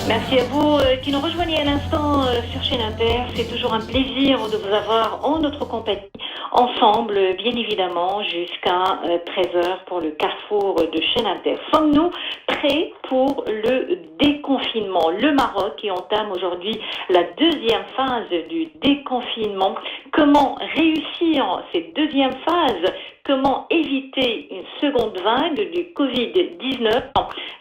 Merci à vous qui nous rejoignez à l'instant sur chaîne Inter. C'est toujours un plaisir de vous avoir en notre compagnie, ensemble, bien évidemment, jusqu'à 13 heures pour le carrefour de chaîne Inter. Sommes-nous prêts pour le déconfinement? Le Maroc qui entame aujourd'hui la deuxième phase du déconfinement. Comment réussir cette deuxième phase? Comment éviter une seconde vague du Covid-19?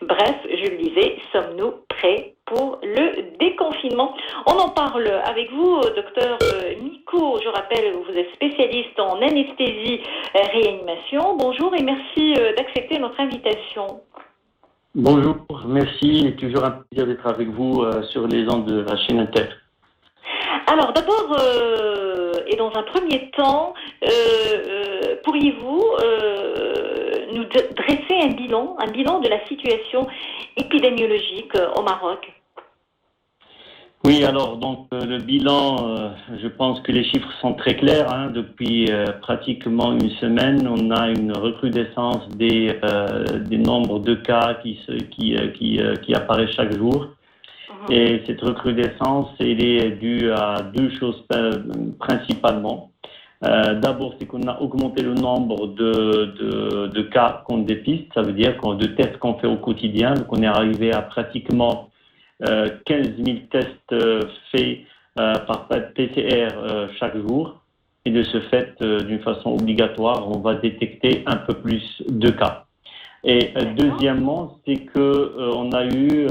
Bref, je le disais, sommes-nous prêts pour le déconfinement? On en parle avec vous, docteur Nico. Je rappelle, vous êtes spécialiste en anesthésie réanimation. Bonjour et merci d'accepter notre invitation. Bonjour, merci. C'est toujours un plaisir d'être avec vous sur les ondes de la chaîne Inter. Alors d'abord, et dans un premier temps, pourriez-vous nous dresser un bilan de la situation épidémiologique au Maroc? Oui, alors donc le bilan, je pense que les chiffres sont très clairs. Depuis pratiquement une semaine, on a une recrudescence des nombres de cas qui apparaissent chaque jour. Et cette recrudescence, elle est due à deux choses principalement. D'abord, c'est qu'on a augmenté le nombre de cas qu'on dépiste, ça veut dire de tests qu'on fait au quotidien. Donc on est arrivé à pratiquement 15 000 tests faits par PCR chaque jour. Et de ce fait, d'une façon obligatoire, on va détecter un peu plus de cas. Et deuxièmement, c'est que on a eu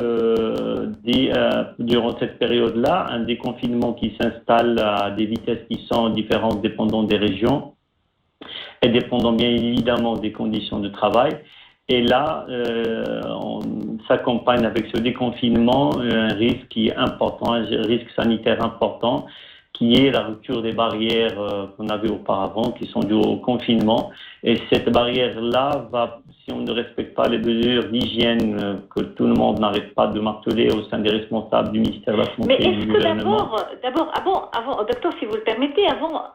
durant cette période-là un déconfinement qui s'installe à des vitesses qui sont différentes dépendant des régions et dépendant bien évidemment des conditions de travail. Et là, on s'accompagne avec ce déconfinement un risque qui est important, un risque sanitaire important, qui est la rupture des barrières qu'on avait auparavant, qui sont dues au confinement. Et cette barrière-là va, si on ne respecte pas les mesures d'hygiène que tout le monde n'arrête pas de marteler au sein des responsables du ministère de la Santé et du gouvernement. Mais est-ce que avant, docteur, si vous le permettez, avant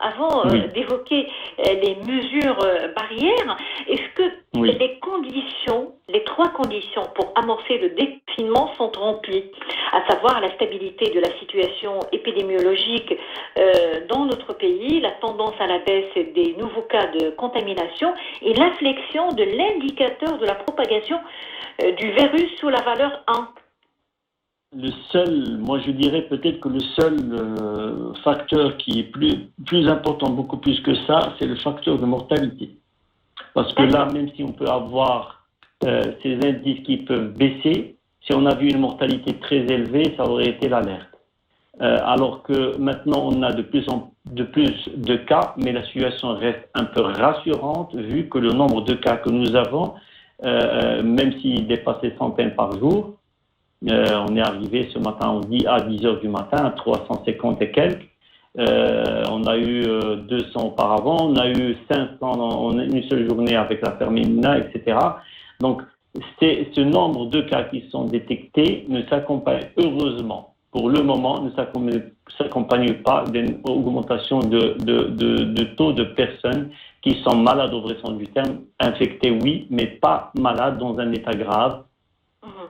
oui. D'évoquer les mesures barrières, est-ce que oui. les trois conditions pour amorcer le déconfinement sont remplies, à savoir la stabilité de la situation épidémiologique dans notre pays, la tendance à la baisse des nouveaux cas de contamination et l'inflexion de l'indicateur de la propagation du virus sous la valeur 1? Moi je dirais peut-être que le seul facteur qui est plus important, beaucoup plus que ça, c'est le facteur de mortalité. Parce que là, même si on peut avoir ces indices qui peuvent baisser, si on a vu une mortalité très élevée, ça aurait été l'alerte. Alors que maintenant, on a de plus de cas, mais la situation reste un peu rassurante vu que le nombre de cas que nous avons, même s'il dépasse les centaines par jour, on est arrivé ce matin, on dit à 10 heures du matin, à 350 et quelques. On a eu 200 auparavant, on a eu 500 en une seule journée avec la Fermina, etc. Donc, ce nombre de cas qui sont détectés ne s'accompagne heureusement. Pour le moment, ne s'accompagne pas d'une augmentation de taux de personnes qui sont malades au vrai sens du terme, infectées oui, mais pas malades dans un état grave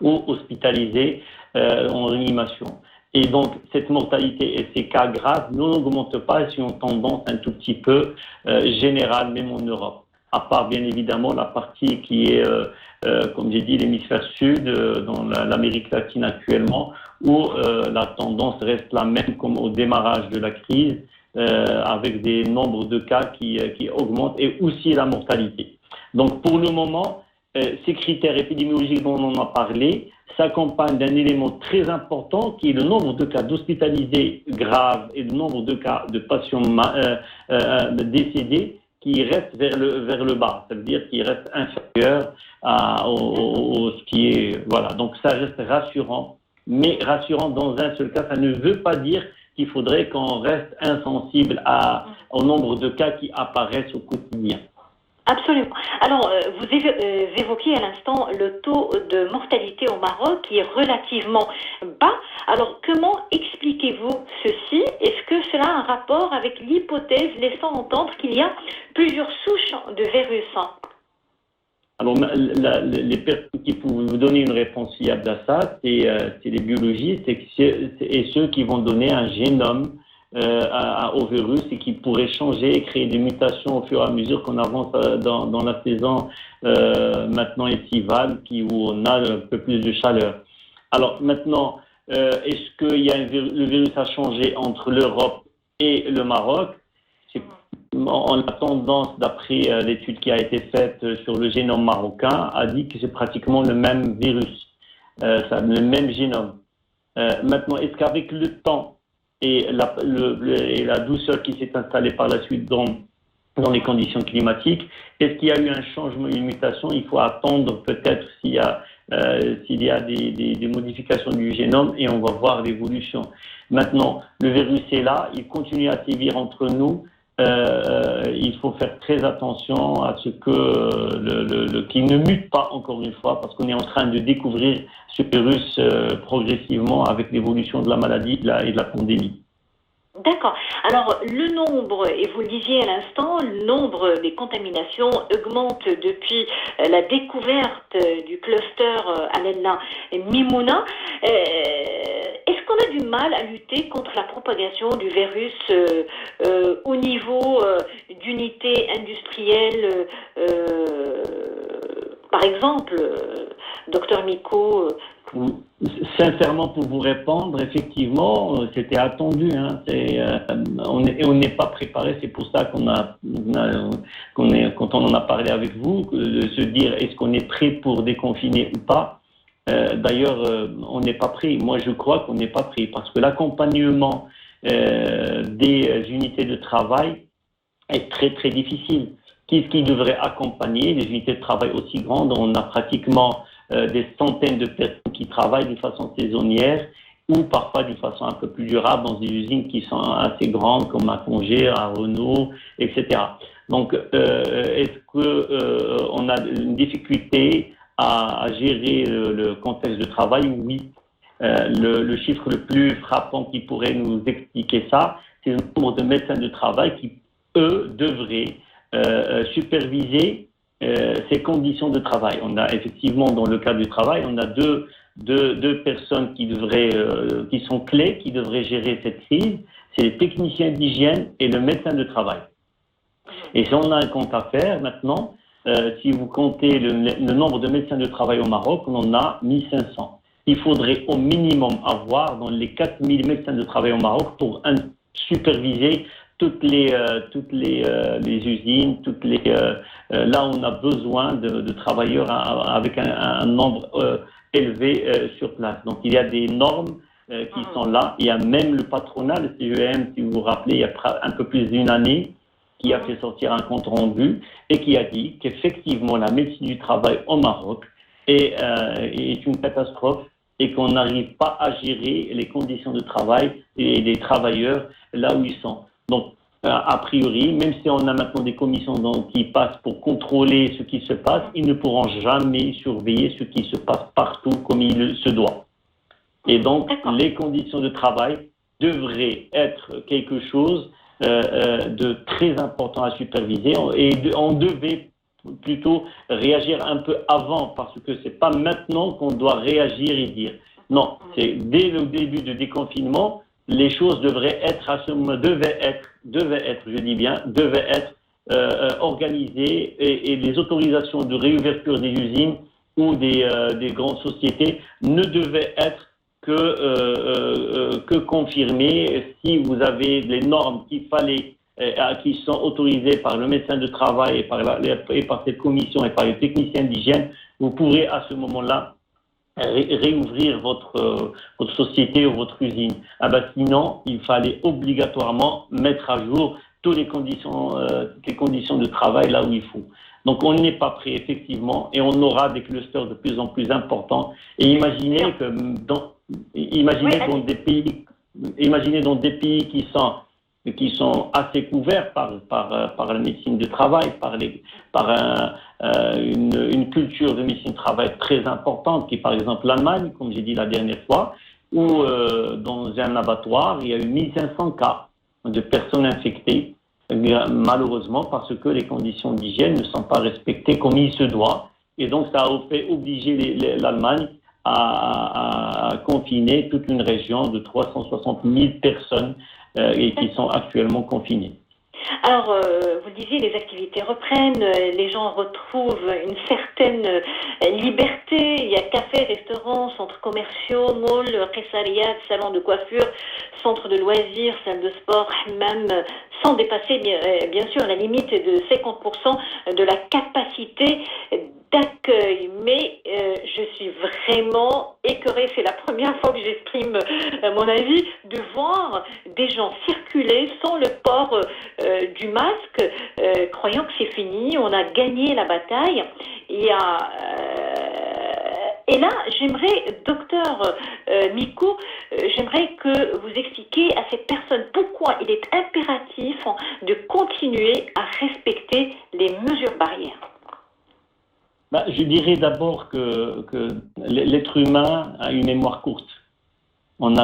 ou hospitalisées en réanimation. Et donc, cette mortalité et ces cas graves n'augmentent pas et sont en tendance un tout petit peu générale, même en Europe. À part, bien évidemment, la partie qui est, comme j'ai dit, l'hémisphère sud, dans l'Amérique latine actuellement, où la tendance reste la même comme au démarrage de la crise, avec des nombres de cas qui augmentent et aussi la mortalité. Donc, pour le moment, ces critères épidémiologiques dont on a parlé s'accompagnent d'un élément très important qui est le nombre de cas d'hospitalisés graves et le nombre de cas de patients décédés qui reste vers le bas, ça veut dire qu'il reste inférieur au ce qui est... Voilà, donc ça reste rassurant, mais rassurant dans un seul cas, ça ne veut pas dire qu'il faudrait qu'on reste insensible au nombre de cas qui apparaissent au quotidien. Absolument. Alors, vous évoquiez à l'instant le taux de mortalité au Maroc qui est relativement bas. Alors, comment expliquez-vous ceci? Est-ce que cela a un rapport avec l'hypothèse laissant entendre qu'il y a plusieurs souches de virus? Alors, les personnes qui peuvent vous donner une réponse fiable à ça, c'est les biologistes et ceux qui vont donner un génome au virus et qui pourraient changer et créer des mutations au fur et à mesure qu'on avance dans la saison maintenant estivale où on a un peu plus de chaleur. Alors maintenant, est-ce que le virus a changé entre l'Europe et le Maroc? On a tendance, d'après l'étude qui a été faite sur le génome marocain, a dit que c'est pratiquement le même virus, le même génome. Maintenant, est-ce qu'avec le temps et la douceur qui s'est installée par la suite dans les conditions climatiques, est-ce qu'il y a eu un changement, une mutation? Il faut attendre peut-être s'il y a des modifications du génome et on va voir l'évolution. Maintenant, le virus est là, il continue à sévir entre nous. Il faut faire très attention à ce que qu'il ne mute pas encore une fois, parce qu'on est en train de découvrir ce virus progressivement avec l'évolution de la maladie et de la pandémie. D'accord. Alors, le nombre, et vous le disiez à l'instant, le nombre des contaminations augmente depuis la découverte du cluster Al-Ella et Mimouna. Est-ce qu'on a du mal à lutter contre la propagation du virus au niveau d'unités industrielles par exemple, docteur Micot? Sincèrement, pour vous répondre, effectivement, c'était attendu. Hein, on n'est pas préparé. C'est pour ça quand on en a parlé avec vous, de se dire est-ce qu'on est prêt pour déconfiner ou pas. D'ailleurs, on n'est pas prêt. Moi, je crois qu'on n'est pas prêt parce que l'accompagnement des unités de travail est très très difficile. Qui devrait accompagner des unités de travail aussi grandes? On a pratiquement des centaines de personnes qui travaillent d'une façon saisonnière ou parfois d'une façon un peu plus durable dans des usines qui sont assez grandes comme à Congé, à Renault, etc. Donc, est-ce qu'on a une difficulté à gérer le contexte de travail? Oui. Le chiffre le plus frappant qui pourrait nous expliquer ça, c'est le nombre de médecins de travail qui, eux, devraient superviser ces conditions de travail. On a effectivement, dans le cas du travail, on a deux personnes qui sont clés, qui devraient gérer cette crise. C'est les techniciens d'hygiène et le médecin de travail. Et si on a un compte à faire maintenant, si vous comptez le nombre de médecins de travail au Maroc, on en a 1500. Il faudrait au minimum avoir dans les 4000 médecins de travail au Maroc pour superviser toutes les usines, là où on a besoin de travailleurs avec un nombre élevé sur place. Donc il y a des normes qui sont là. Il y a même le patronat, le CEM, si vous vous rappelez, il y a un peu plus d'une année, qui a fait sortir un compte rendu et qui a dit qu'effectivement la médecine du travail au Maroc est une catastrophe et qu'on n'arrive pas à gérer les conditions de travail et les travailleurs là où ils sont. Donc, a priori, même si on a maintenant des commissions qui passent pour contrôler ce qui se passe, ils ne pourront jamais surveiller ce qui se passe partout comme il se doit. Et donc, les conditions de travail devraient être quelque chose de très important à superviser et on devait plutôt réagir un peu avant parce que c'est pas maintenant qu'on doit réagir et dire. Non, c'est dès le début du déconfinement, les choses devraient être à ce moment, devaient être organisées et les autorisations de réouverture des usines ou des grandes sociétés ne devaient être que confirmées si vous avez les normes qu'il fallait qui sont autorisées par le médecin de travail et par cette commission et par les techniciens d'hygiène, vous pourrez à ce moment-là réouvrir votre société ou votre usine. Sinon, il fallait obligatoirement mettre à jour toutes les conditions de travail là où il faut. Donc, on n'est pas prêt, effectivement, et on aura des clusters de plus en plus importants. Et imaginez dans des pays qui sont assez couverts par la médecine de travail, par une culture de médecine de travail très importante, qui est par exemple l'Allemagne, comme j'ai dit la dernière fois, où dans un abattoir, il y a eu 1500 cas de personnes infectées, malheureusement parce que les conditions d'hygiène ne sont pas respectées comme il se doit. Et donc, ça a fait obliger l'Allemagne à confiner toute une région de 360 000 personnes et qui sont actuellement confinées. Alors, vous le disiez, les activités reprennent, les gens retrouvent une certaine liberté. Il y a cafés, restaurants, centres commerciaux, malls, commissariats, salons de coiffure, centres de loisirs, salles de sport, hammam, sans dépasser bien sûr la limite de 50% de la capacité d'accueil. Mais je suis vraiment écœurée, c'est la première fois que j'exprime mon avis, de voir des gens circuler sans le port du masque, croyant que c'est fini, on a gagné la bataille. Et là, j'aimerais, docteur Micou, j'aimerais que vous expliquiez à cette personne pourquoi il est impératif de continuer à respecter les mesures barrières. Je dirais d'abord que l'être humain a une mémoire courte. On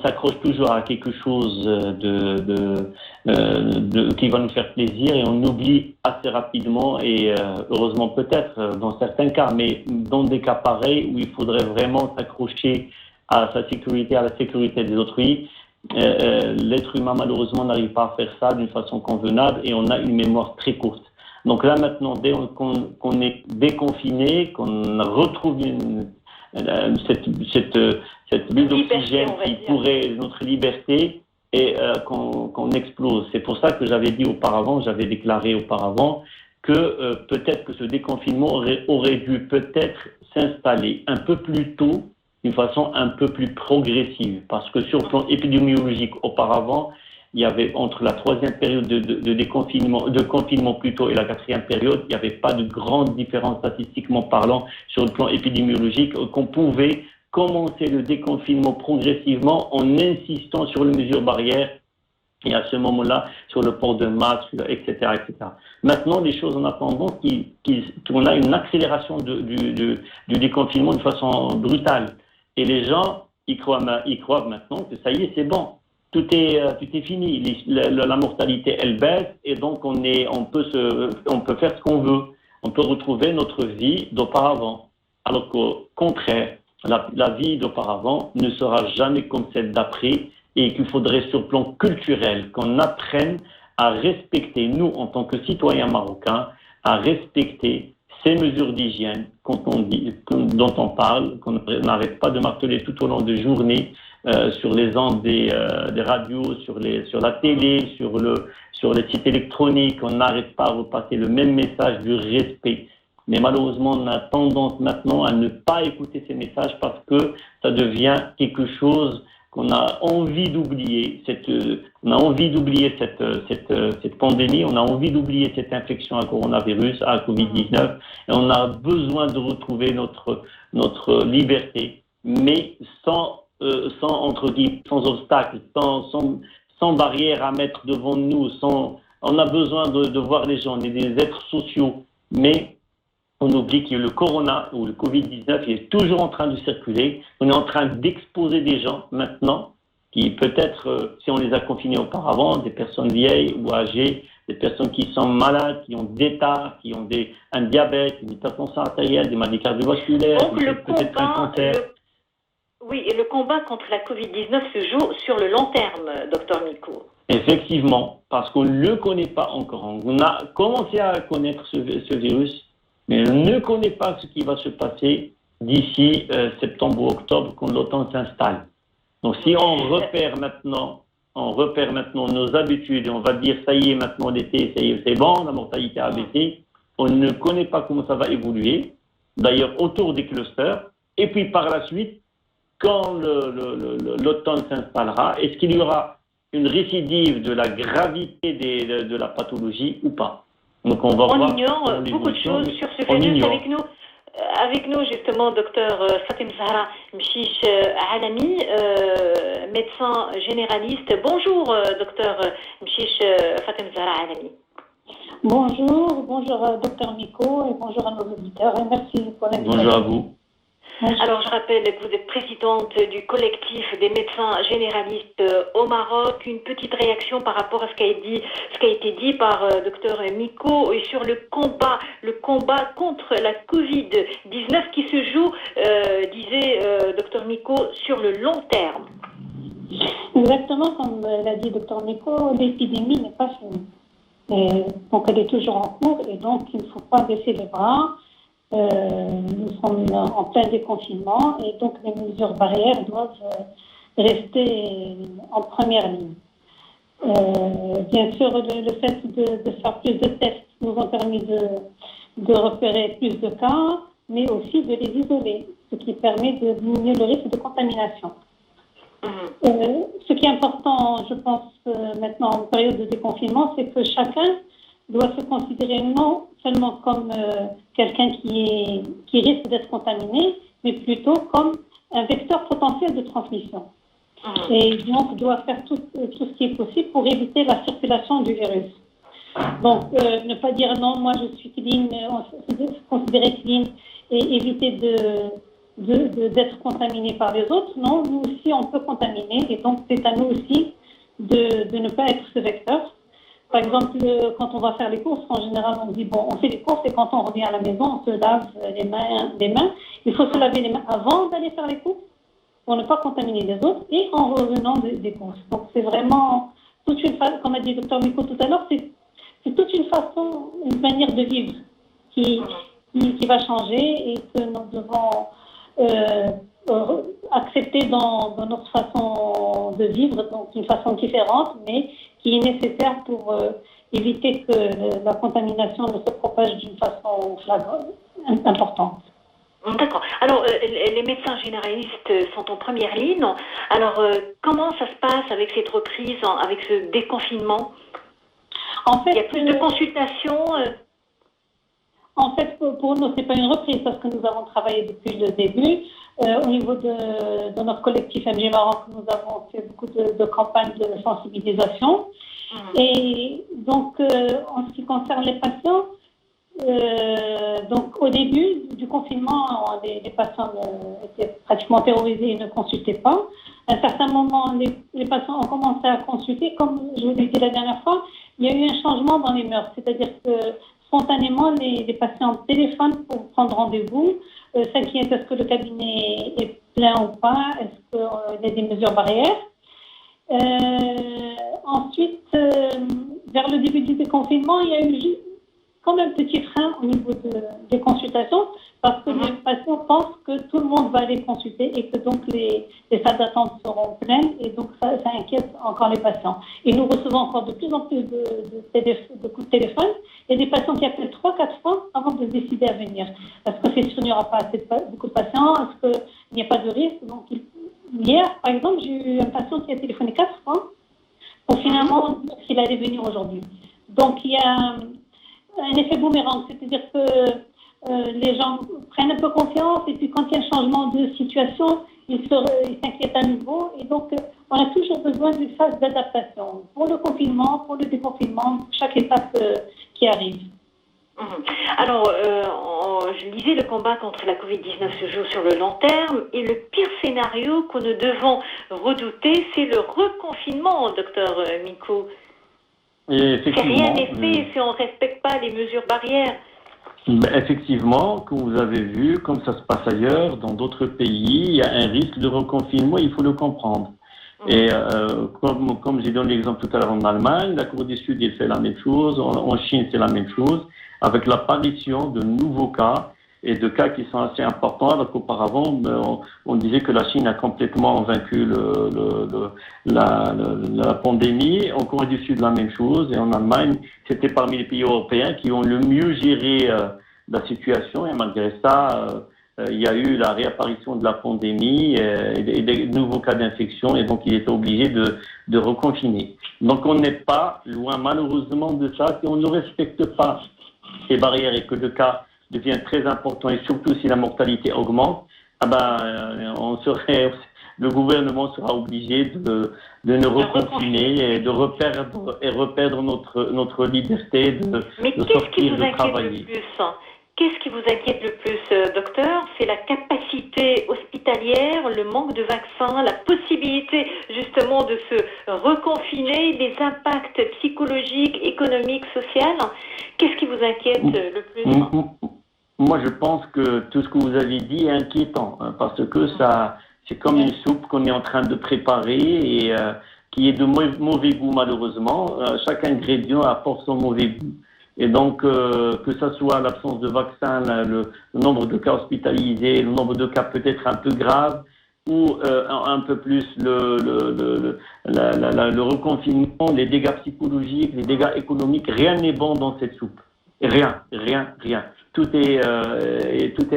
s'accroche toujours à quelque chose qui va nous faire plaisir et on oublie assez rapidement et heureusement peut-être dans certains cas, mais dans des cas pareils où il faudrait vraiment s'accrocher à sa sécurité, à la sécurité des autrui, l'être humain malheureusement n'arrive pas à faire ça d'une façon convenable et on a une mémoire très courte. Donc là maintenant, dès qu'on est déconfiné, qu'on retrouve cette bulle d'oxygène qui pourrait notre liberté et qu'on explose. C'est pour ça que j'avais déclaré auparavant que peut-être que ce déconfinement aurait dû peut-être s'installer un peu plus tôt, d'une façon un peu plus progressive, parce que sur le plan épidémiologique auparavant, il y avait entre la troisième période de confinement plutôt et la quatrième période, il n'y avait pas de grande différence statistiquement parlant sur le plan épidémiologique, qu'on pouvait commencer le déconfinement progressivement en insistant sur les mesures barrières et à ce moment-là sur le port de masque, etc., etc. Maintenant, les choses en attendant qu'on a une accélération du déconfinement de façon brutale. Et les gens, ils croient maintenant que ça y est, c'est bon. Tout est fini. La mortalité, elle baisse et donc on peut faire ce qu'on veut. On peut retrouver notre vie d'auparavant. Alors qu'au contraire, la vie d'auparavant ne sera jamais comme celle d'après et qu'il faudrait sur le plan culturel qu'on apprenne à respecter, nous en tant que citoyens marocains, à respecter ces mesures d'hygiène dont on parle, qu'on n'arrête pas de marteler tout au long de journée, sur les ondes des radios, sur la télé, sur les sites électroniques, on n'arrête pas à repasser le même message du respect. Mais malheureusement, on a tendance maintenant à ne pas écouter ces messages parce que ça devient quelque chose qu'on a envie d'oublier. On a envie d'oublier cette pandémie, on a envie d'oublier cette infection à coronavirus, à Covid-19, et on a besoin de retrouver notre liberté, mais sans obstacle, sans barrière à mettre devant nous. On a besoin de voir les gens, on est des êtres sociaux, mais on oublie que le corona ou le Covid-19 il est toujours en train de circuler. On est en train d'exposer des gens maintenant qui peut-être, si on les a confinés auparavant, des personnes vieilles ou âgées, des personnes qui sont malades, qui ont des tares, qui ont un diabète, une hypertension artérielle, des maladies cardiovasculaires, peut-être un cancer. Oui, et le combat contre la Covid-19 se joue sur le long terme, docteur Micou. Effectivement, parce qu'on ne le connaît pas encore. On a commencé à connaître ce virus, mais on ne connaît pas ce qui va se passer d'ici septembre ou octobre quand l'OTAN s'installe. Donc si on repère maintenant nos habitudes et on va dire ça y est maintenant l'été, ça y est c'est bon, la mortalité a baissé, on ne connaît pas comment ça va évoluer, d'ailleurs autour des clusters, et puis par la suite, quand l'OTAN s'installera, est-ce qu'il y aura une récidive de la gravité de la pathologie ou pas? Donc on ignore beaucoup de choses sur ce virus. Avec nous justement, docteur Fatem Zahra Mchiche Alami, médecin généraliste. Bonjour, docteur Mchiche Fatem Zahra Alami. Bonjour, docteur Micou, et bonjour à nos auditeurs, et merci pour l'invitation. Bonjour à vous. Alors, je rappelle que vous êtes présidente du collectif des médecins généralistes au Maroc. Une petite réaction par rapport à ce qui a été dit par Dr Miko sur le combat contre la Covid-19 qui se joue, disait Dr Miko, sur le long terme. Exactement, comme l'a dit Dr Miko, l'épidémie n'est pas finie. Donc, elle est toujours en cours et donc il ne faut pas baisser les bras. Nous sommes en plein déconfinement et donc les mesures barrières doivent rester en première ligne. Bien sûr, le fait de faire plus de tests nous a permis de repérer plus de cas, mais aussi de les isoler, ce qui permet de diminuer le risque de contamination. Ce qui est important, je pense, maintenant en période de déconfinement, c'est que chacun doit se considérer non seulement comme quelqu'un qui risque d'être contaminé, mais plutôt comme un vecteur potentiel de transmission. Et donc doit faire tout ce qui est possible pour éviter la circulation du virus. Donc ne pas dire non, moi je suis clean, se considérer clean et éviter d'être contaminé par les autres. Non, nous aussi on peut contaminer et donc c'est à nous aussi de ne pas être ce vecteur. Par exemple, quand on va faire les courses, en général, on dit, bon, on fait les courses et quand on revient à la maison, on se lave les mains. Il faut se laver les mains avant d'aller faire les courses pour ne pas contaminer les autres et en revenant des courses. Donc, c'est vraiment toute une façon, comme a dit le Dr Miko tout à l'heure, c'est toute une façon, une manière de vivre qui va changer et que nous devons accepter dans notre façon de vivre, donc une façon différente, mais qui est nécessaire pour éviter que la contamination ne se propage d'une façon importante. D'accord. Alors, les médecins généralistes sont en première ligne. Alors, comment ça se passe avec cette reprise, avec ce déconfinement? En fait, il y a plus de consultations En fait, pour nous, ce n'est pas une reprise parce que nous avons travaillé depuis le début. Au niveau de notre collectif MG Maroc, nous avons fait beaucoup de campagnes de sensibilisation. Et donc, en ce qui concerne les patients, donc au début du confinement, les patients étaient pratiquement terrorisés et ne consultaient pas. À un certain moment, les patients ont commencé à consulter. Comme je vous l'ai dit la dernière fois, il y a eu un changement dans les mœurs. C'est-à-dire que spontanément, les patients téléphonent pour prendre rendez-vous, s'inquiètent est-ce que le cabinet est plein ou pas, est-ce qu'il y a des mesures barrières. Ensuite, vers le début du déconfinement, il y a eu comme un petit frein au niveau des consultations parce que les patients pensent que tout le monde va aller consulter et que donc les salles d'attente seront pleines et donc ça inquiète encore les patients. Et nous recevons encore de plus en plus de coups de téléphone et des patients qui appellent 3-4 fois avant de se décider à venir. Est-ce que c'est sûr qu'il n'y aura pas beaucoup de patients? Est-ce qu'il n'y a pas de risque? Donc, hier, par exemple, j'ai eu un patient qui a téléphoné 4 fois pour finalement dire qu'il allait venir aujourd'hui. Donc, il y a un effet boomerang, c'est-à-dire que les gens prennent un peu confiance et puis quand il y a un changement de situation, ils s'inquiètent à nouveau et donc on a toujours besoin d'une phase d'adaptation pour le confinement, pour le déconfinement, chaque étape qui arrive. Alors, je disais, le combat contre la Covid-19 se joue sur le long terme et le pire scénario que nous devons redouter, c'est le reconfinement, docteur Miko. Si rien n'est fait, si on ne respecte pas les mesures barrières. Effectivement, comme vous avez vu, comme ça se passe ailleurs, dans d'autres pays, il y a un risque de reconfinement, il faut le comprendre. Et comme j'ai donné l'exemple tout à l'heure en Allemagne, la Corée du Sud, il fait la même chose, en Chine, c'est la même chose, avec l'apparition de nouveaux cas et de cas qui sont assez importants, alors qu'auparavant, on disait que la Chine a complètement vaincu la pandémie. En Corée du Sud, la même chose. Et en Allemagne, c'était parmi les pays européens qui ont le mieux géré la situation. Et malgré ça, il y a eu la réapparition de la pandémie et des nouveaux cas d'infection. Et donc, il était obligé de reconfiner. Donc, on n'est pas loin, malheureusement, de ça. Si on ne respecte pas ces barrières et que le cas devient très important et surtout si la mortalité augmente, le gouvernement sera obligé de nous reconfiner et de reperdre notre liberté de sortir, de travailler. Le plus Qu'est-ce qui vous inquiète le plus, docteur? C'est la capacité hospitalière, le manque de vaccins, la possibilité justement de se reconfiner, les impacts psychologiques, économiques, sociaux. Qu'est-ce qui vous inquiète le plus? Moi, je pense que tout ce que vous avez dit est inquiétant, hein, parce que ça, c'est comme une soupe qu'on est en train de préparer et qui est de mauvais goût malheureusement. Chaque ingrédient apporte son mauvais goût. Et donc, que ça soit l'absence de vaccin, le nombre de cas hospitalisés, le nombre de cas peut-être un peu graves, ou un peu plus le reconfinement, les dégâts psychologiques, les dégâts économiques, rien n'est bon dans cette soupe. Rien. Tout est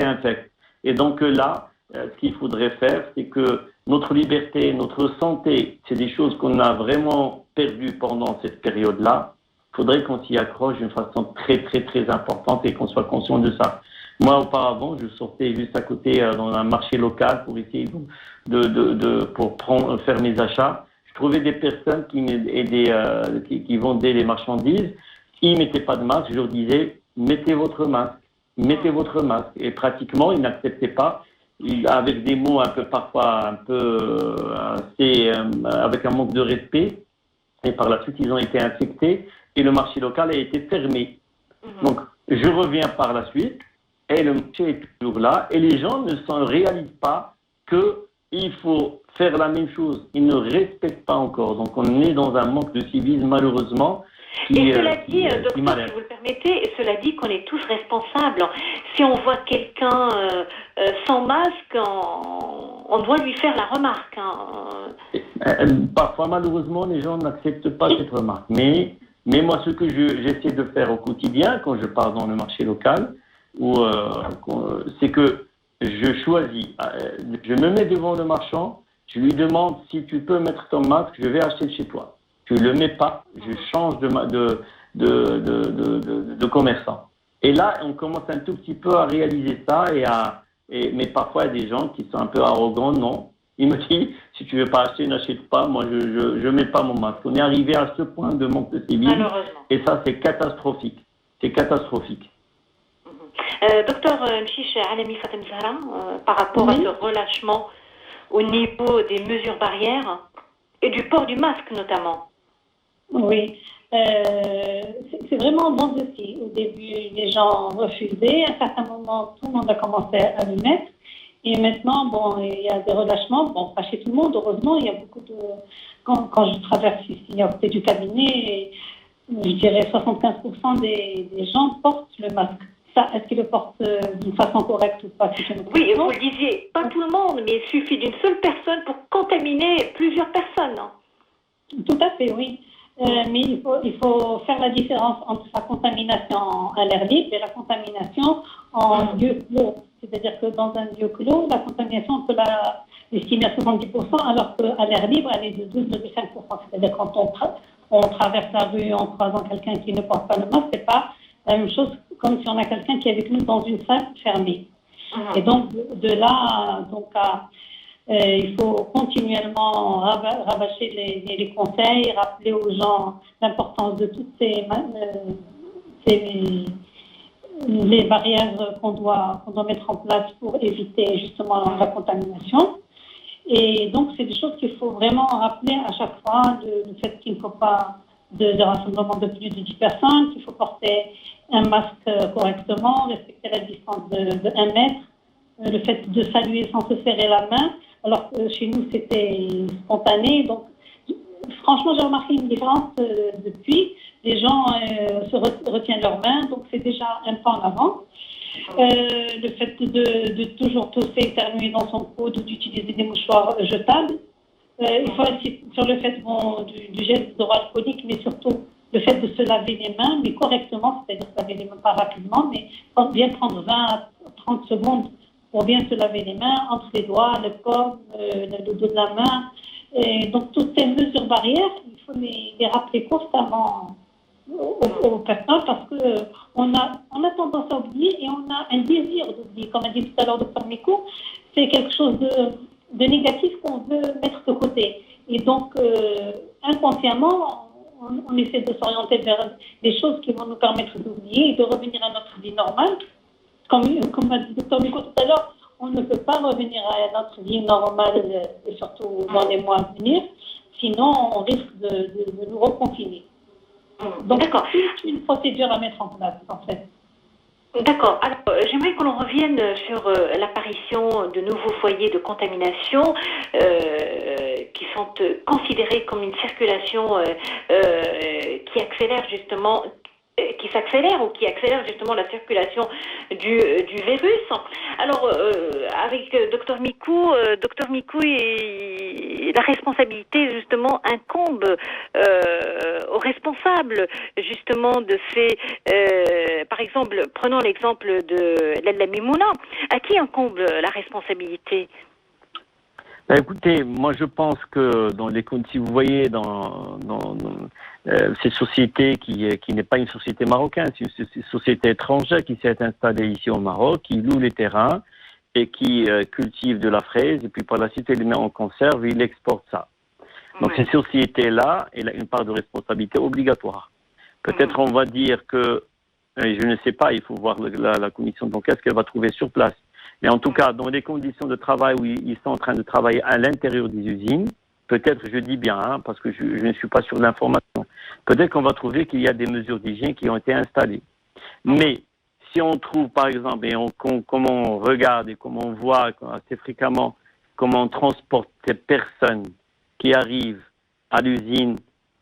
infect. Et donc là, ce qu'il faudrait faire, c'est que notre liberté, notre santé, c'est des choses qu'on a vraiment perdues pendant cette période-là. Il faudrait qu'on s'y accroche d'une façon très importante et qu'on soit conscient de ça. Moi, auparavant, je sortais juste à côté dans un marché local pour essayer pour faire mes achats. Je trouvais des personnes qui vendaient les marchandises. Ils ne mettaient pas de masque. Je leur disais, mettez votre masque. Et pratiquement, ils n'acceptaient pas. Avec des mots parfois avec un manque de respect. Et par la suite, ils ont été infectés. Et le marché local a été fermé. Donc, je reviens par la suite, et le marché est toujours là, et les gens ne s'en réalisent pas qu'il faut faire la même chose. Ils ne respectent pas encore. Donc, on est dans un manque de civisme, malheureusement. Et cela dit, docteur, si vous le permettez, et cela dit qu'on est tous responsables. Si on voit quelqu'un sans masque, on doit lui faire la remarque. Parfois, malheureusement, les gens n'acceptent pas cette remarque. Mais moi, ce que j'essaie de faire au quotidien, quand je pars dans le marché local, c'est que je choisis, je me mets devant le marchand, je lui demande si tu peux mettre ton masque, je vais acheter chez toi. Tu ne le mets pas, je change de commerçant. Et là, on commence un tout petit peu à réaliser ça, mais parfois, il y a des gens qui sont un peu arrogants, non. Il me dit, si tu ne veux pas acheter, n'achète pas, moi je ne mets pas mon masque. On est arrivé à ce point de manque de civisme, et ça c'est catastrophique. Docteur Mchiche Alami Fatem Zahra, par rapport à ce relâchement au niveau des mesures barrières et du port du masque notamment. Oui, c'est vraiment un bon dossier. Au début, les gens refusaient. À un certain moment, tout le monde a commencé à le mettre. Et maintenant, il y a des relâchements. Pas chez tout le monde, heureusement. Il y a beaucoup de... Quand je traverse ici à côté du cabinet, je dirais 75% des gens portent le masque. Ça, est-ce qu'ils le portent d'une façon correcte ou pas? Oui, vous le disiez, pas tout le monde, mais il suffit d'une seule personne pour contaminer plusieurs personnes. Tout à fait, oui. Mais il faut faire la différence entre la contamination à l'air libre et la contamination en lieu clos. C'est-à-dire que dans un lieu clos, la contamination, on peut l'estimer à 70%, alors qu'à l'air libre, elle est de 12,5%. C'est-à-dire quand on traverse la rue en croisant quelqu'un qui ne porte pas le masque, c'est pas la même chose comme si on a quelqu'un qui est avec nous dans une salle fermée. Et donc, de là, il faut continuellement rabâcher les conseils, rappeler aux gens l'importance de toutes les barrières qu'on doit mettre en place pour éviter justement la contamination. Et donc, c'est des choses qu'il faut vraiment rappeler à chaque fois, le fait qu'il ne faut pas de rassemblement de plus de 10 personnes, qu'il faut porter un masque correctement, respecter la distance de 1 mètre, le fait de saluer sans se serrer la main, alors que chez nous, c'était spontané. Donc, franchement, j'ai remarqué une différence depuis. Les gens se retiennent leurs mains, donc c'est déjà un pas en avant. Le fait de toujours tousser, éternuer dans son coude ou d'utiliser des mouchoirs jetables. Il faut aussi sur le fait du gel hydroalcoolique, mais surtout le fait de se laver les mains, mais correctement, c'est-à-dire se laver les mains pas rapidement, mais bien prendre 20 à 30 secondes pour bien se laver les mains, entre les doigts, le paume, le dos de la main. Et donc, toutes ces mesures barrières, il faut les rappeler constamment aux personnes parce qu'on a tendance à oublier et on a un désir d'oublier. Comme a dit tout à l'heure Dr Meko, c'est quelque chose de négatif qu'on veut mettre de côté. Et donc, inconsciemment, on essaie de s'orienter vers des choses qui vont nous permettre d'oublier et de revenir à notre vie normale. comme a dit le Dr Nico tout à l'heure, on ne peut pas revenir à notre vie normale, et surtout dans les mois à venir, sinon on risque de nous reconfiner. Donc, c'est une procédure à mettre en place, en fait. D'accord. Alors, j'aimerais qu'on revienne sur l'apparition de nouveaux foyers de contamination qui sont considérés comme une circulation qui accélère justement, qui s'accélère ou qui accélère justement la circulation du virus. Alors, avec Dr Mikou, la responsabilité justement incombe aux responsables justement de ces, par exemple, prenons l'exemple de Lalla Mimouna, à qui incombe la responsabilité? Écoutez, moi je pense que si vous voyez dans cette société qui n'est pas une société marocaine, c'est une société étrangère qui s'est installée ici au Maroc, qui loue les terrains et qui cultive de la fraise, et puis par la suite il les met en conserve et il exporte ça. Donc cette société-là, elle a une part de responsabilité obligatoire. Peut-être on va dire que, je ne sais pas, il faut voir la commission d'enquête, ce qu'elle va trouver sur place. Mais en tout cas, dans les conditions de travail où ils sont en train de travailler à l'intérieur des usines, peut-être, je dis bien, parce que je ne suis pas sûr de l'information, peut-être qu'on va trouver qu'il y a des mesures d'hygiène qui ont été installées. Mais si on trouve, par exemple, et comment on regarde et comment on voit assez fréquemment comment on transporte des personnes qui arrivent à l'usine,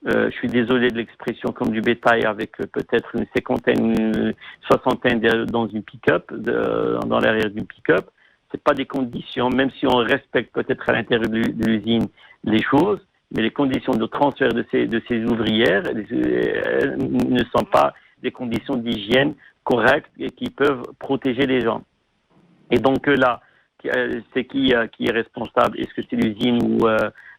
je suis désolé de l'expression, comme du bétail, avec peut-être une cinquantaine, une soixantaine dans une pick-up, dans l'arrière d'une pick-up. C'est pas des conditions, même si on respecte peut-être à l'intérieur de l'usine les choses, mais les conditions de transfert de ces ouvrières ne sont pas des conditions d'hygiène correctes et qui peuvent protéger les gens. Et donc là, c'est qui est responsable? Est-ce que c'est l'usine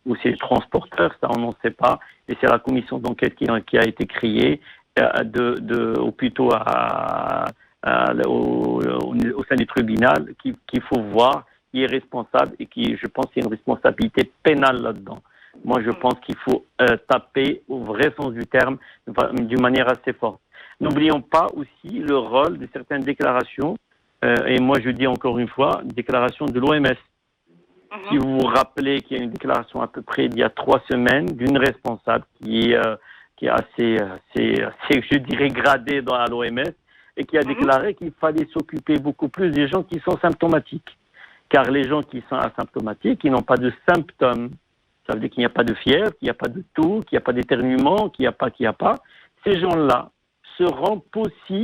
ou c'est le transporteur? Ça, on n'en sait pas. Et c'est la commission d'enquête qui a été créée, ou plutôt au sein du tribunal, qu'il faut voir qui est responsable et qui, je pense, qu'il y a une responsabilité pénale là-dedans. Moi, je pense qu'il faut taper au vrai sens du terme d'une manière assez forte. N'oublions pas aussi le rôle de certaines déclarations, et moi je dis encore une fois, déclaration de l'OMS. Si vous vous rappelez qu'il y a une déclaration à peu près d'il y a 3 semaines d'une responsable qui est assez, je dirais, gradée à l'OMS et qui a déclaré qu'il fallait s'occuper beaucoup plus des gens qui sont symptomatiques. Car les gens qui sont asymptomatiques, qui n'ont pas de symptômes, ça veut dire qu'il n'y a pas de fièvre, qu'il n'y a pas de toux, qu'il n'y a pas d'éternuement, qu'il n'y a pas, ces gens-là seront aussi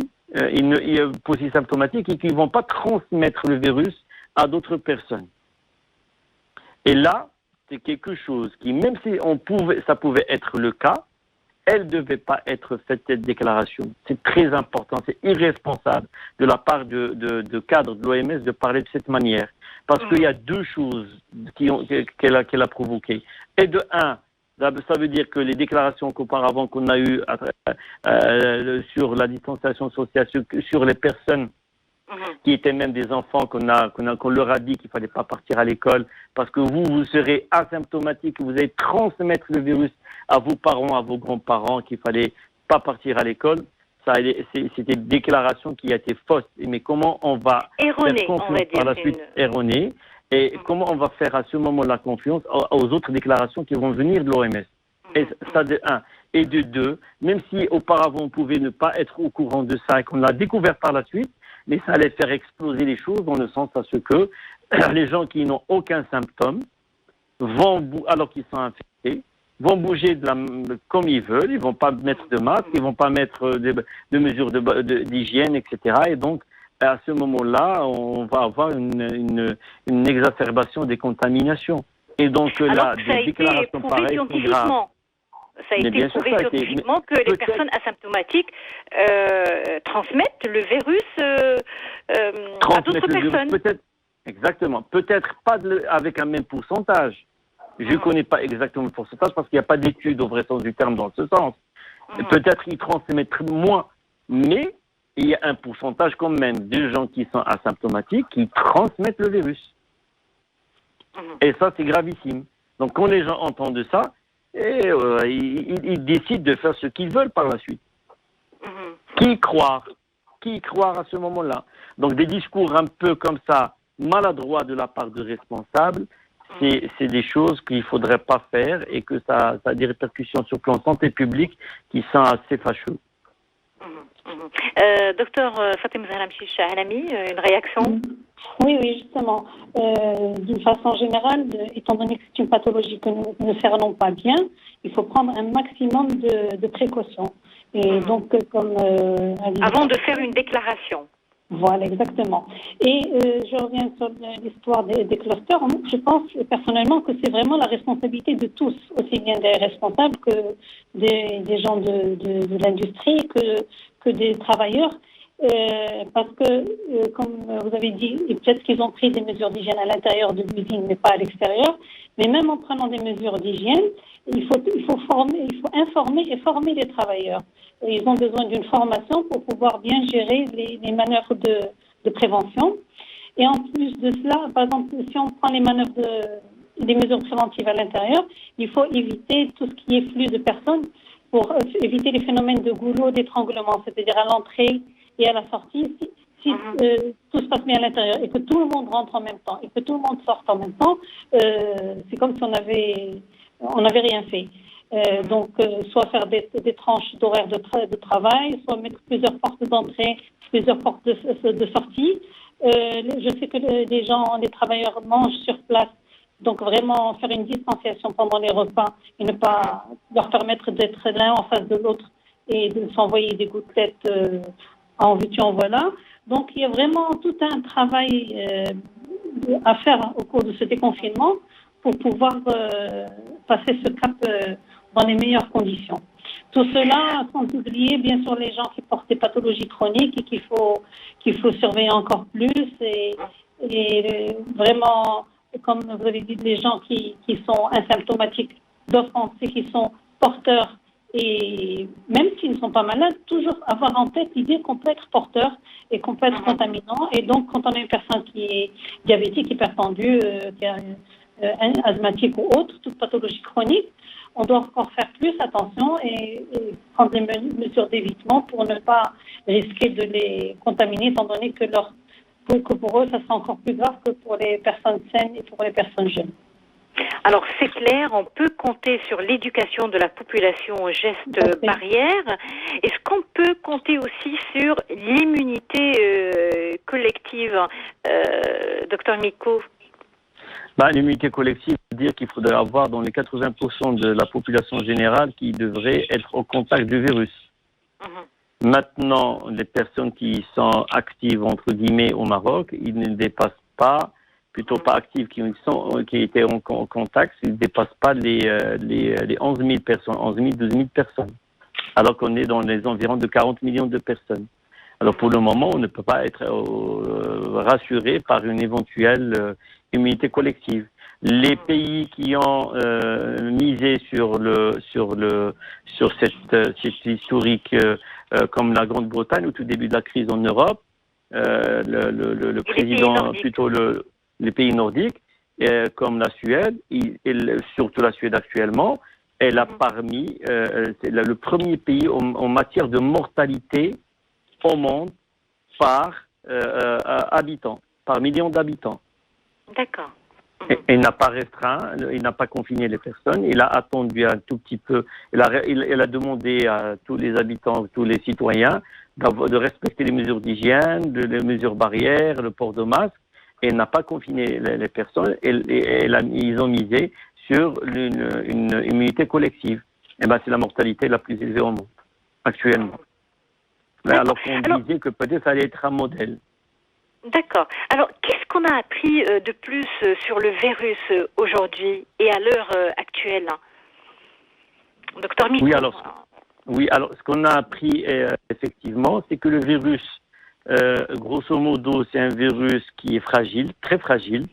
symptomatiques et qui ne vont pas transmettre le virus à d'autres personnes. Et là, c'est quelque chose qui, même si ça pouvait être le cas, elle ne devait pas être faite, cette déclaration. C'est très important, c'est irresponsable de la part de cadres de l'OMS de parler de cette manière. Parce qu'il y a 2 choses qu'elle a provoquées. Et de un, ça veut dire que les déclarations qu'auparavant qu'on a eues sur la distanciation sociale, sur les personnes qui étaient même des enfants, qu'on leur a dit qu'il ne fallait pas partir à l'école parce que vous serez asymptomatique, vous allez transmettre le virus à vos parents, à vos grands-parents, qu'il ne fallait pas partir à l'école. C'était une déclaration qui a été fausse. Mais comment on va faire confiance par la suite erronée et comment on va faire à ce moment-là confiance aux autres déclarations qui vont venir de l'OMS? Et ça de 1. Et de 2, même si auparavant on pouvait ne pas être au courant de ça et qu'on l'a découvert par la suite, mais ça allait faire exploser les choses dans le sens à ce que les gens qui n'ont aucun symptôme alors qu'ils sont infectés, vont bouger comme ils veulent, ils vont pas mettre de masque, ils vont pas mettre de mesures d'hygiène, etc. Et donc, à ce moment-là, on va avoir une exacerbation des contaminations. Et donc là, des déclarations pareilles sont graves. Ça a été prouvé scientifiquement que les personnes asymptomatiques transmettent le virus à d'autres personnes. Exactement. Peut-être pas avec un même pourcentage. Je ne connais pas exactement le pourcentage parce qu'il n'y a pas d'études au vrai sens du terme dans ce sens. Peut-être qu'ils transmettent moins, mais il y a un pourcentage quand même de gens qui sont asymptomatiques qui transmettent le virus. Et ça, c'est gravissime. Donc quand les gens entendent ça, ils décident de faire ce qu'ils veulent par la suite. Qui croire? qui y croire à ce moment-là? Donc des discours un peu comme ça, maladroits de la part de responsables, c'est des choses qu'il ne faudrait pas faire et que ça a des répercussions sur le plan santé publique qui sont assez fâcheuses. Docteur Fatima Zahra Mchicha-Alami, une réaction? Oui, justement. D'une façon générale, étant donné que c'est une pathologie que nous ne cernons pas bien, il faut prendre un maximum de précautions. Et donc, comme avant de faire une déclaration. Voilà, exactement. Et je reviens sur l'histoire des clusters. Je pense personnellement que c'est vraiment la responsabilité de tous, aussi bien des responsables que des gens de l'industrie, que des travailleurs. Parce que, comme vous avez dit, peut-être qu'ils ont pris des mesures d'hygiène à l'intérieur de l'usine, mais pas à l'extérieur. Mais même en prenant des mesures d'hygiène, il faut informer et former les travailleurs. Ils ont besoin d'une formation pour pouvoir bien gérer les manœuvres de prévention. Et en plus de cela, par exemple, si on prend les mesures préventives à l'intérieur, il faut éviter tout ce qui est flux de personnes pour éviter les phénomènes de goulot, d'étranglement, c'est-à-dire à l'entrée et à la sortie. Si tout se passe bien à l'intérieur et que tout le monde rentre en même temps et que tout le monde sorte en même temps, c'est comme si on n'avait rien fait. Donc, soit faire des tranches d'horaire de travail, soit mettre plusieurs portes d'entrée, plusieurs portes de sortie. Je sais que les travailleurs mangent sur place, donc vraiment faire une distanciation pendant les repas et ne pas leur permettre d'être l'un en face de l'autre et de s'envoyer des gouttelettes en veux-tu, en voilà. Donc, il y a vraiment tout un travail à faire au cours de ce déconfinement pour pouvoir passer ce cap dans les meilleures conditions. Tout cela sans oublier bien sûr les gens qui portent des pathologies chroniques et qu'il faut surveiller encore plus et vraiment, comme vous avez dit, les gens qui sont asymptomatiques d'offenser, qui sont porteurs et même s'ils ne sont pas malades, toujours avoir en tête l'idée qu'on peut être porteur et qu'on peut être contaminant. Et donc quand on a une personne qui est diabétique, hypertendue, qui a asthmatique ou autre, toute pathologie chronique, on doit encore faire plus attention et prendre des mesures d'évitement pour ne pas risquer de les contaminer, étant donné que pour eux, ça sera encore plus grave que pour les personnes saines et pour les personnes jeunes. Alors, c'est clair, on peut compter sur l'éducation de la population aux gestes barrières. Est-ce qu'on peut compter aussi sur l'immunité collective, Dr Miko? L'immunité collective veut dire qu'il faudrait avoir dans les 80% de la population générale qui devrait être au contact du virus. Maintenant, les personnes qui sont actives, entre guillemets, au Maroc, ils ne dépassent pas, plutôt pas actives, qui étaient en contact, ils ne dépassent pas les 11 000 personnes, 11 000, 12 000 personnes. Alors qu'on est dans les environs de 40 millions de personnes. Alors pour le moment, on ne peut pas être rassuré par une éventuelle immunité collective. Les pays qui ont misé sur cette historique, comme la Grande-Bretagne au tout début de la crise en Europe, le président, plutôt les pays nordiques, comme la Suède, surtout la Suède actuellement, elle a c'est le premier pays en matière de mortalité au monde par habitant, par million d'habitants. D'accord. Il n'a pas restreint, il n'a pas confiné les personnes, il a attendu un tout petit peu, il a demandé à tous les habitants, tous les citoyens de respecter les mesures d'hygiène, les mesures barrières, le port de masque, et il n'a pas confiné les personnes, ils ont misé sur une immunité collective. Et c'est la mortalité la plus élevée au monde, actuellement. Alors qu'on disait que peut-être ça allait être un modèle. D'accord. Alors, qu'est-ce qu'on a appris de plus sur le virus aujourd'hui et à l'heure actuelle, Docteur Miko? Oui, alors ce qu'on a appris effectivement, c'est que le virus, grosso modo, c'est un virus qui est fragile, très fragile.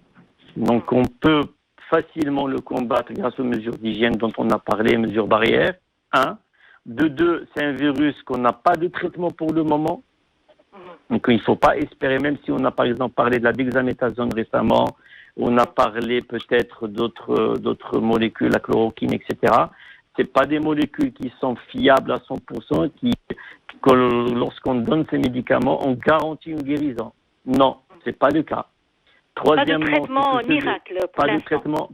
Donc on peut facilement le combattre grâce aux mesures d'hygiène dont on a parlé, mesures barrières. De deux, c'est un virus qu'on n'a pas de traitement pour le moment. Donc il ne faut pas espérer, même si on a par exemple parlé de la dexaméthasone récemment, on a parlé peut-être d'autres molécules, la chloroquine, etc. c'est pas des molécules qui sont fiables à 100%, que lorsqu'on donne ces médicaments, on garantit une guérison. Non, c'est pas le cas. Troisièmement, pas de traitement miracle pour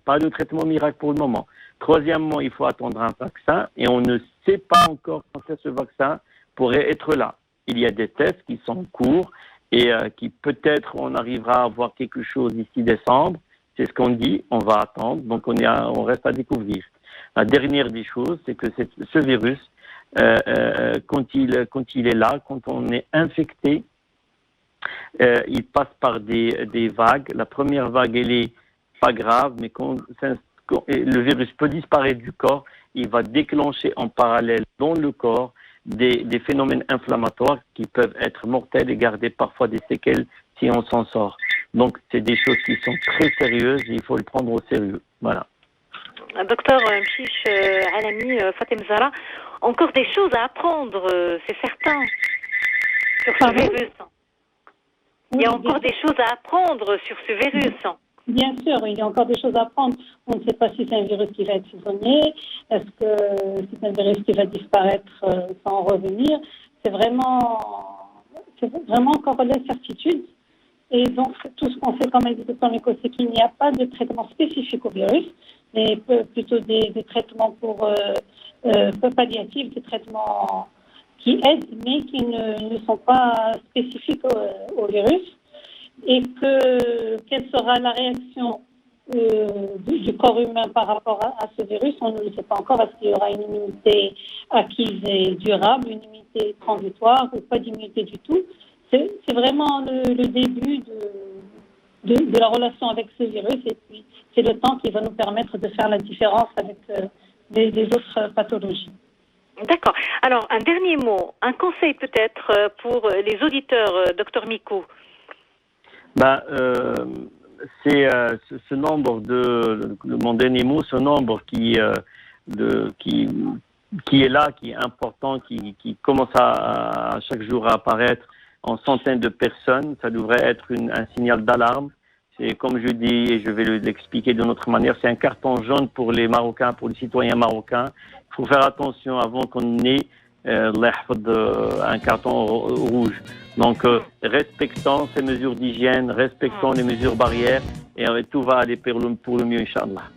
pas de traitement miracle pour le moment. Troisièmement, il faut attendre un vaccin et on ne sait pas encore quand ce vaccin pourrait être là. Il y a des tests qui sont en cours et qui peut-être on arrivera à avoir quelque chose d'ici décembre. C'est ce qu'on dit, on va attendre, donc on reste à découvrir. La dernière des choses, c'est que ce virus, quand il est là, quand on est infecté, il passe par des vagues. La première vague, elle est pas grave, mais quand le virus peut disparaître du corps, il va déclencher en parallèle dans le corps des phénomènes inflammatoires qui peuvent être mortels et garder parfois des séquelles si on s'en sort. Donc, c'est des choses qui sont très sérieuses et il faut le prendre au sérieux. Voilà. Docteur Mchish Alami Fatem Zahra, encore des choses à apprendre, c'est certain, sur ce virus. Il y a encore des choses à apprendre sur ce virus. Bien sûr, il y a encore des choses à apprendre. On ne sait pas si c'est un virus qui va être saisonnier, est-ce que c'est un virus qui va disparaître sans revenir. C'est vraiment encore l'incertitude. Et donc, tout ce qu'on sait, comme a dit Dr Meko, c'est qu'il n'y a pas de traitement spécifique au virus, mais plutôt des traitements peu palliatifs, des traitements qui aident, mais qui ne sont pas spécifiques au virus. Et quelle sera la réaction du corps humain par rapport à ce virus, on ne le sait pas encore. Est-ce qu'il y aura une immunité acquise et durable, une immunité transitoire ou pas d'immunité du tout? C'est vraiment le début de la relation avec ce virus, et puis c'est le temps qui va nous permettre de faire la différence avec les autres pathologies. D'accord. Alors, un dernier mot, un conseil peut-être pour les auditeurs, Dr Meko. C'est ce nombre mon dernier mot, ce nombre qui est là, qui est important, qui commence à chaque jour à apparaître en centaines de personnes, ça devrait être un signal d'alarme. C'est comme je dis, et je vais l'expliquer d'une autre manière, c'est un carton jaune pour les Marocains, pour les citoyens marocains. Il faut faire attention avant qu'on ait un carton rouge. Donc, respectons ces mesures d'hygiène, respectons les mesures barrières, et tout va aller pour le mieux, Inch'Allah.